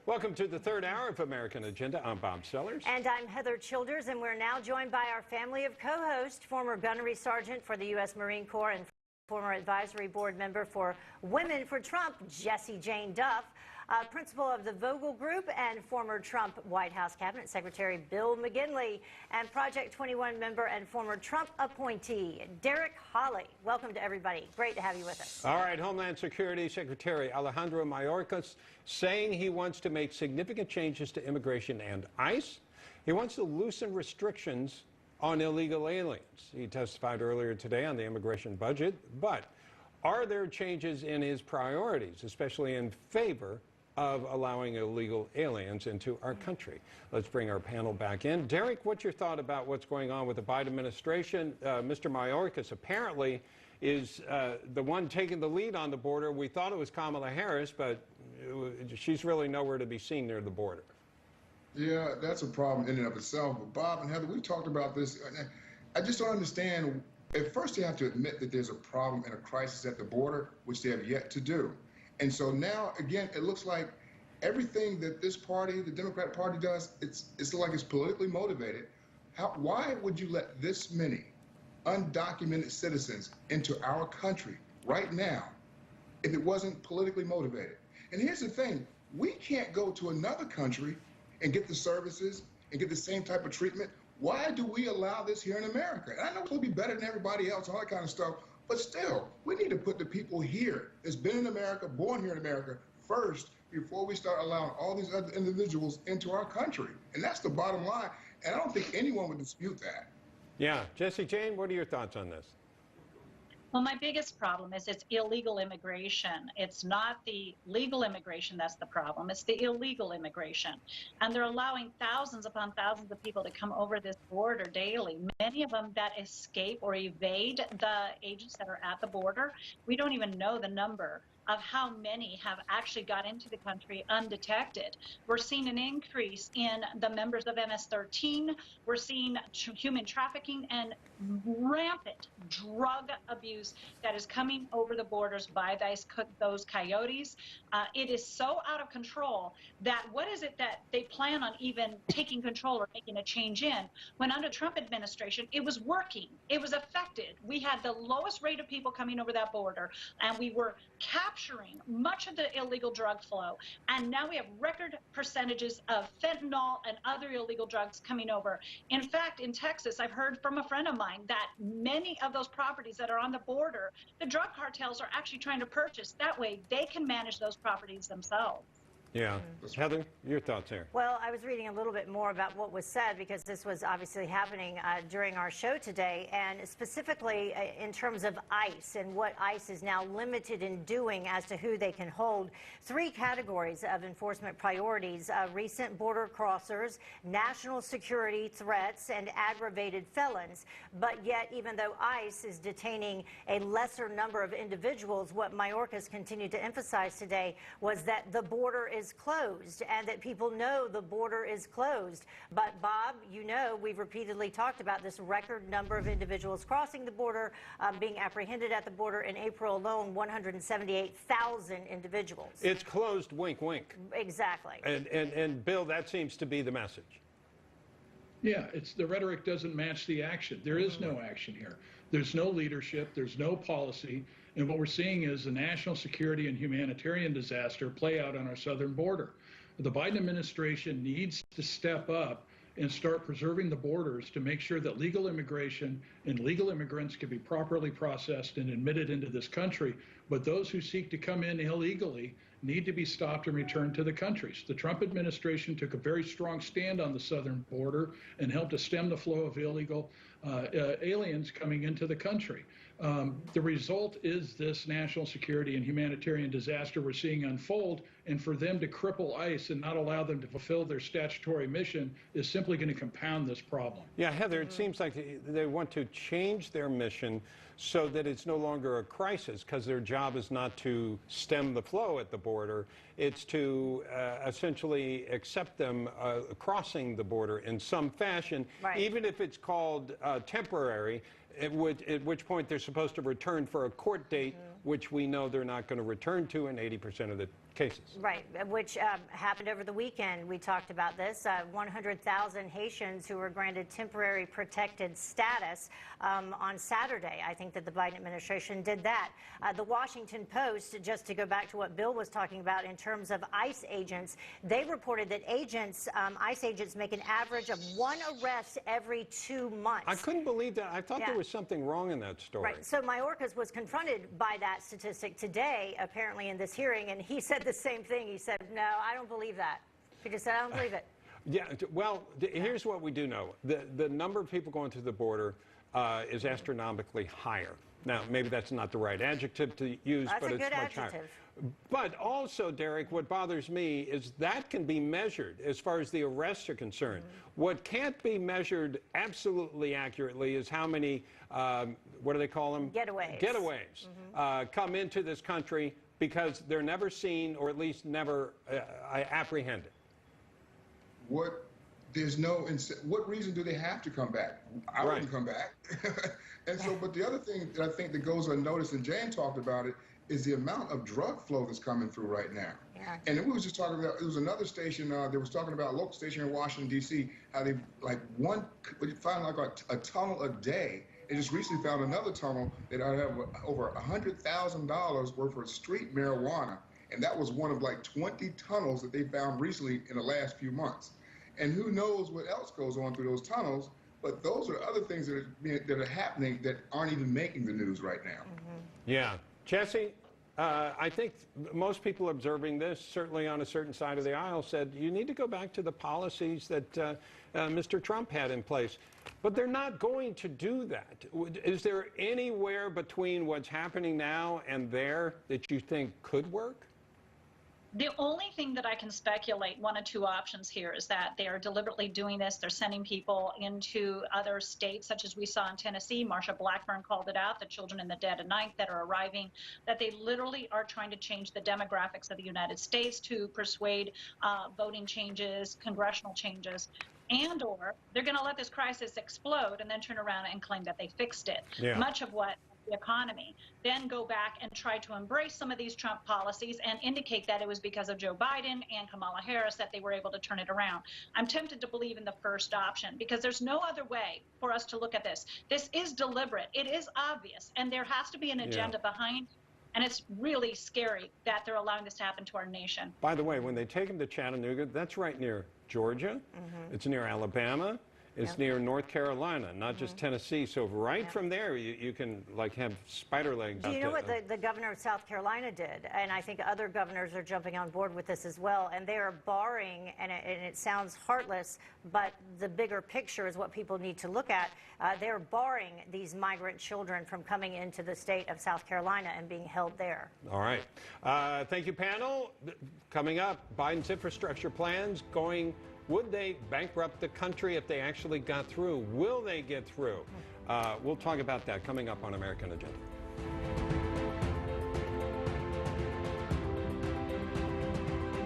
Welcome to the third hour of American Agenda. I'm Bob Sellers. And I'm Heather Childers, and we're now joined by our family of co-hosts, former gunnery sergeant for the U.S. Marine Corps and former advisory board member for Women for Trump, Jessie Jane Duff, principal of the Vogel Group, and former Trump White House Cabinet Secretary Bill McGinley, and Project 21 member and former Trump appointee, Derrick Hollie. Welcome to everybody. Great to have you with us. All right, Homeland Security Secretary Alejandro Mayorkas saying he wants to make significant changes to immigration and ICE. He wants to loosen restrictions on illegal aliens. He testified earlier today on the immigration budget, but are there changes in his priorities, especially in favor of allowing illegal aliens into our country? Let's bring our panel back in. Derrick, what's your thought about what's going on with the Biden administration? Mr. Mayorkas apparently is the one taking the lead on the border. We thought it was Kamala Harris, but she's really nowhere to be seen near the border. Yeah, that's a problem in and of itself. But Bob and Heather, we talked about this. I just don't understand. At first, they have to admit that there's a problem and a crisis at the border, which they have yet to do. And so now, again, it looks like everything that this party, the Democrat Party, does, it's like it's politically motivated. Why would you let this many undocumented citizens into our country right now if it wasn't politically motivated? And here's the thing. We can't go to another country and get the services and get the same type of treatment. Why do we allow this here in America? And I know it'll be better than everybody else, all that kind of stuff, but still, we need to put the people here that's been in America, born here in America, first before we start allowing all these other individuals into our country. And that's the bottom line, and I don't think anyone would dispute that. Yeah. Jessie Jane, what are your thoughts on this? Well, my biggest problem is it's illegal immigration. It's not the legal immigration that's the problem. It's the illegal immigration. And they're allowing thousands upon thousands of people to come over this border daily, many of them that escape or evade the agents that are at the border. We don't even know the number of how many have actually got into the country undetected. We're seeing an increase in the members of MS-13. We're seeing human trafficking and rampant drug abuse that is coming over the borders by those coyotes. It is so out of control that what is it that they plan on even taking control or making a change in? When under Trump administration, it was working. It was effective. We had the lowest rate of people coming over that border, and we were capturing much of the illegal drug flow, and now we have record percentages of fentanyl and other illegal drugs coming over. In fact, in Texas, I've heard from a friend of mine that many of those properties that are on the border, the drug cartels are actually trying to purchase. That way they can manage those properties themselves. Yeah. Heather, your thoughts there? Well, I was reading a little bit more about what was said because this was obviously happening during our show today, and specifically in terms of ICE and what ICE is now limited in doing as to who they can hold. Three categories of enforcement priorities: recent border crossers, national security threats, and aggravated felons. But yet, even though ICE is detaining a lesser number of individuals, what Mayorkas continued to emphasize today was that the border is closed and that people know the border is closed. But Bob, you know, we've repeatedly talked about this record number of individuals crossing the border, being apprehended at the border. In April alone, 178,000 individuals. It's closed, wink, wink. Exactly. And Bill, that seems to be the message. Yeah, it's the rhetoric doesn't match the action. There is no action here. There's no leadership. There's no policy. And what we're seeing is a national security and humanitarian disaster play out on our southern border. The Biden administration needs to step up and start preserving the borders to make sure that legal immigration and legal immigrants can be properly processed and admitted into this country. But those who seek to come in illegally need to be stopped and returned to the countries. The Trump administration took a very strong stand on the southern border and helped to stem the flow of illegal aliens coming into the country. The result is this national security and humanitarian disaster we're seeing unfold, and for them to cripple ICE and not allow them to fulfill their statutory mission is simply going to compound this problem. Yeah, Heather, it seems like they want to change their mission so that it's no longer a crisis, because their job is not to stem the flow at the border. It's to essentially accept them crossing the border in some fashion, right, even if it's called temporary, at which point they're supposed to return for a court date, which we know they're not going to return to in 80% of the cases. Right, which happened over the weekend. We talked about this. 100,000 Haitians who were granted temporary protected status on Saturday. I think that the Biden administration did that. The Washington Post, just to go back to what Bill was talking about in terms of ICE agents, they reported that ICE agents make an average of 1 arrest every 2 months. I couldn't believe that. I thought there was something wrong in that story. Right. So Mayorkas was confronted by that statistic today, apparently in this hearing, and he said the same thing. He said, no, I don't believe that. He just said, I don't believe it. Yeah, well, here's what we do know. The number of people going through the border is astronomically higher. Now, maybe that's not the right adjective to use, but it's much higher. But also, Derrick, what bothers me is that can be measured as far as the arrests are concerned. What can't be measured absolutely accurately is how many, what do they call them? Getaways. Getaways come into this country because they're never seen, or at least never apprehended. What reason do they have to come back? I wouldn't come back. And so, but the other thing that I think that goes unnoticed, and Jane talked about it, is the amount of drug flow that's coming through right now. Yeah. And then we was just talking about, there was another station, they was talking about a local station in Washington, D.C., how they find like a tunnel a day. They just recently found another tunnel that I have over $100,000 worth of street marijuana. And that was one of like 20 tunnels that they found recently in the last few months. And who knows what else goes on through those tunnels, but those are other things that are happening that aren't even making the news right now. Yeah. Jesse, I think most people observing this, certainly on a certain side of the aisle, said you need to go back to the policies that Mr. Trump had in place. But they're not going to do that. Is there anywhere between what's happening now and there that you think could work? The only thing that I can speculate, one of two options here, is that they are deliberately doing this. They're sending people into other states, such as we saw in Tennessee. Marsha Blackburn called it out, the children in the dead of night that are arriving, that they literally are trying to change the demographics of the United States to persuade voting changes, congressional changes, and or they're going to let this crisis explode and then turn around and claim that they fixed it. Yeah. Much of what the economy, then go back and try to embrace some of these Trump policies and indicate that it was because of Joe Biden and Kamala Harris that they were able to turn it around. I'm tempted to believe in the first option because there's no other way for us to look at this. This is deliberate. It is obvious, and there has to be an agenda behind. And it's really scary that they're allowing this to happen to our nation. By the way, when they take them to Chattanooga, that's right near Georgia. It's near Alabama. It's near North Carolina, not just Tennessee. So right from there, you can like have spider legs. Do you know what the governor of South Carolina did? And I think other governors are jumping on board with this as well. And they are barring, and it sounds heartless, but the bigger picture is what people need to look at. They're barring these migrant children from coming into the state of South Carolina and being held there. All right. Thank you, panel. Coming up, Biden's infrastructure plans going. Would they bankrupt the country if they actually got through? Will they get through? We'll talk about that coming up on American Agenda.